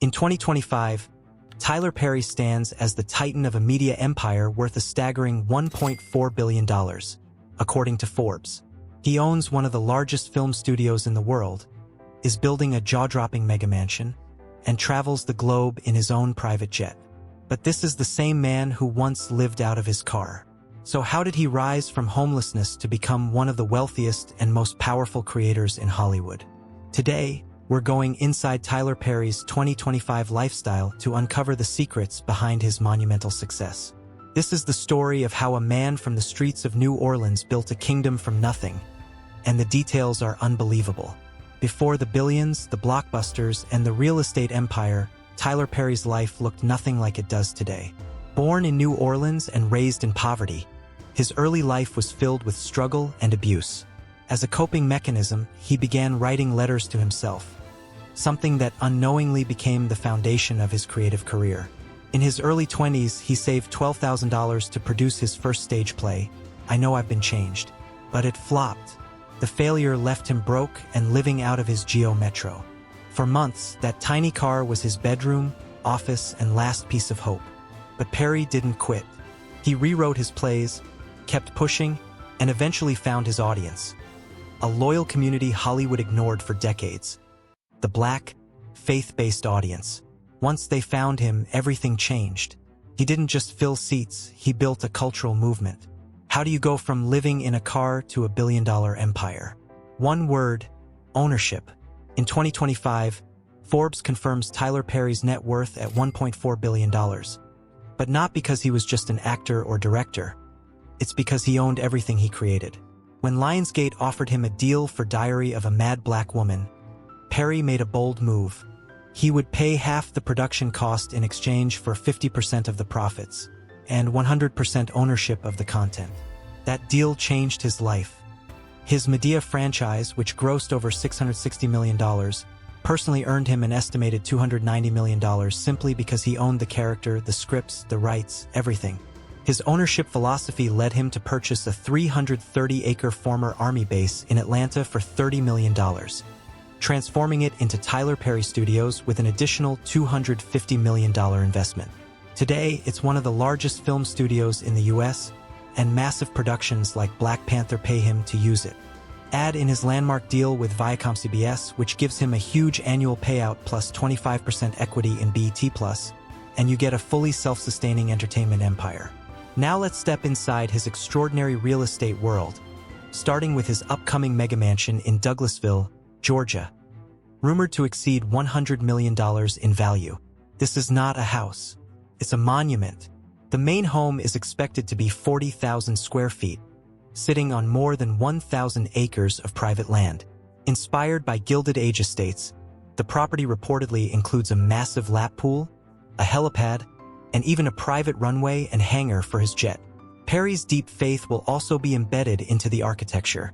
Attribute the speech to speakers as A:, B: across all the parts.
A: In 2025, Tyler Perry stands as the titan of a media empire worth a staggering $1.4 billion, according to Forbes. He owns one of the largest film studios in the world, is building a jaw-dropping megamansion, and travels the globe in his own private jet. But this is the same man who once lived out of his car. So how did he rise from homelessness to become one of the wealthiest and most powerful creators in Hollywood? Today, we're going inside Tyler Perry's 2025 lifestyle to uncover the secrets behind his monumental success. This is the story of how a man from the streets of New Orleans built a kingdom from nothing, and the details are unbelievable. Before the billions, the blockbusters, and the real estate empire, Tyler Perry's life looked nothing like it does today. Born in New Orleans and raised in poverty, his early life was filled with struggle and abuse. As a coping mechanism, he began writing letters to himself, something that unknowingly became the foundation of his creative career. In his early 20s, he saved $12,000 to produce his first stage play, I Know I've Been Changed. But it flopped. The failure left him broke and living out of his Geo Metro. For months, that tiny car was his bedroom, office, and last piece of hope. But Perry didn't quit. He rewrote his plays, kept pushing, and eventually found his audience. A loyal community Hollywood ignored for decades. The Black, faith-based audience. Once they found him, everything changed. He didn't just fill seats, he built a cultural movement. How do you go from living in a car to a billion-dollar empire? One word: ownership. In 2025, Forbes confirms Tyler Perry's net worth at $1.4 billion. But not because he was just an actor or director. It's because he owned everything he created. When Lionsgate offered him a deal for Diary of a Mad Black Woman, Perry made a bold move. He would pay half the production cost in exchange for 50% of the profits and 100% ownership of the content. That deal changed his life. His Medea franchise, which grossed over $660 million, personally earned him an estimated $290 million simply because he owned the character, the scripts, the rights, everything. His ownership philosophy led him to purchase a 330-acre former Army base in Atlanta for $30 million, transforming it into Tyler Perry Studios with an additional $250 million investment. Today, it's one of the largest film studios in the US, and massive productions like Black Panther pay him to use it. Add in his landmark deal with Viacom CBS, which gives him a huge annual payout plus 25% equity in BET+, and you get a fully self-sustaining entertainment empire. Now let's step inside his extraordinary real estate world, starting with his upcoming megamansion in Douglasville, Georgia. Rumored to exceed $100 million in value. This is not a house. It's a monument. The main home is expected to be 40,000 square feet, sitting on more than 1,000 acres of private land. Inspired by Gilded Age estates, the property reportedly includes a massive lap pool, a helipad, and even a private runway and hangar for his jet. Perry's deep faith will also be embedded into the architecture,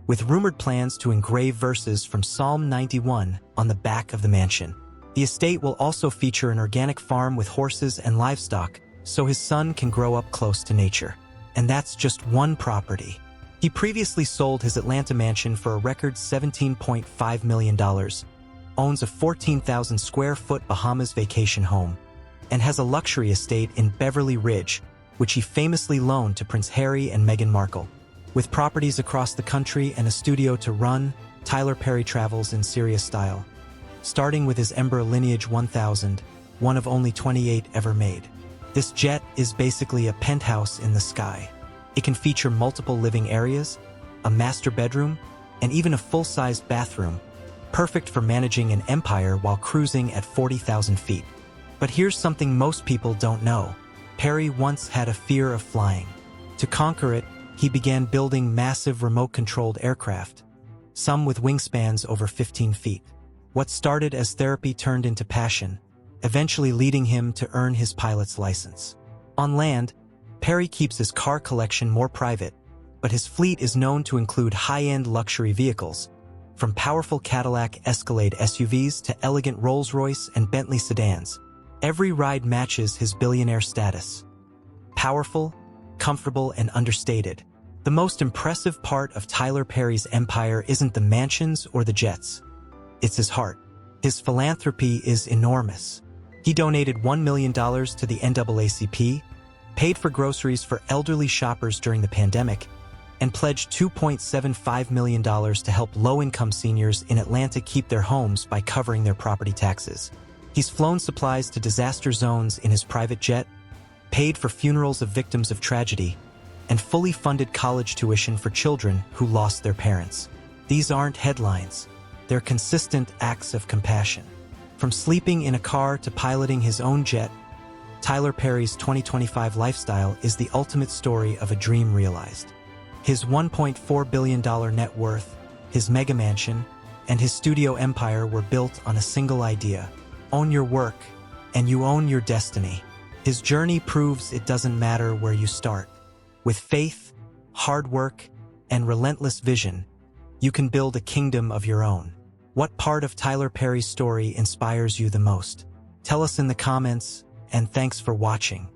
A: with rumored plans to engrave verses from Psalm 91 on the back of the mansion. The estate will also feature an organic farm with horses and livestock, so his son can grow up close to nature. And that's just one property. He previously sold his Atlanta mansion for a record $17.5 million, owns a 14,000 square foot Bahamas vacation home, and has a luxury estate in Beverly Ridge, which he famously loaned to Prince Harry and Meghan Markle. With properties across the country and a studio to run, Tyler Perry travels in serious style. Starting with his Ember Lineage 1000, one of only 28 ever made. This jet is basically a penthouse in the sky. It can feature multiple living areas, a master bedroom, and even a full-sized bathroom, perfect for managing an empire while cruising at 40,000 feet. But here's something most people don't know. Perry once had a fear of flying. To conquer it, he began building massive remote-controlled aircraft, some with wingspans over 15 feet. What started as therapy turned into passion, eventually leading him to earn his pilot's license. On land, Perry keeps his car collection more private, but his fleet is known to include high-end luxury vehicles, from powerful Cadillac Escalade SUVs to elegant Rolls-Royce and Bentley sedans. Every ride matches his billionaire status. Powerful, comfortable, and understated. The most impressive part of Tyler Perry's empire isn't the mansions or the jets. It's his heart. His philanthropy is enormous. He donated $1 million to the NAACP, paid for groceries for elderly shoppers during the pandemic, and pledged $2.75 million to help low-income seniors in Atlanta keep their homes by covering their property taxes. He's flown supplies to disaster zones in his private jet, paid for funerals of victims of tragedy, and fully funded college tuition for children who lost their parents. These aren't headlines. They're consistent acts of compassion. From sleeping in a car to piloting his own jet, Tyler Perry's 2025 lifestyle is the ultimate story of a dream realized. His $1.4 billion net worth, his mega mansion, and his studio empire were built on a single idea: own your work, and you own your destiny. His journey proves it doesn't matter where you start. With faith, hard work, and relentless vision, you can build a kingdom of your own. What part of Tyler Perry's story inspires you the most? Tell us in the comments, and thanks for watching.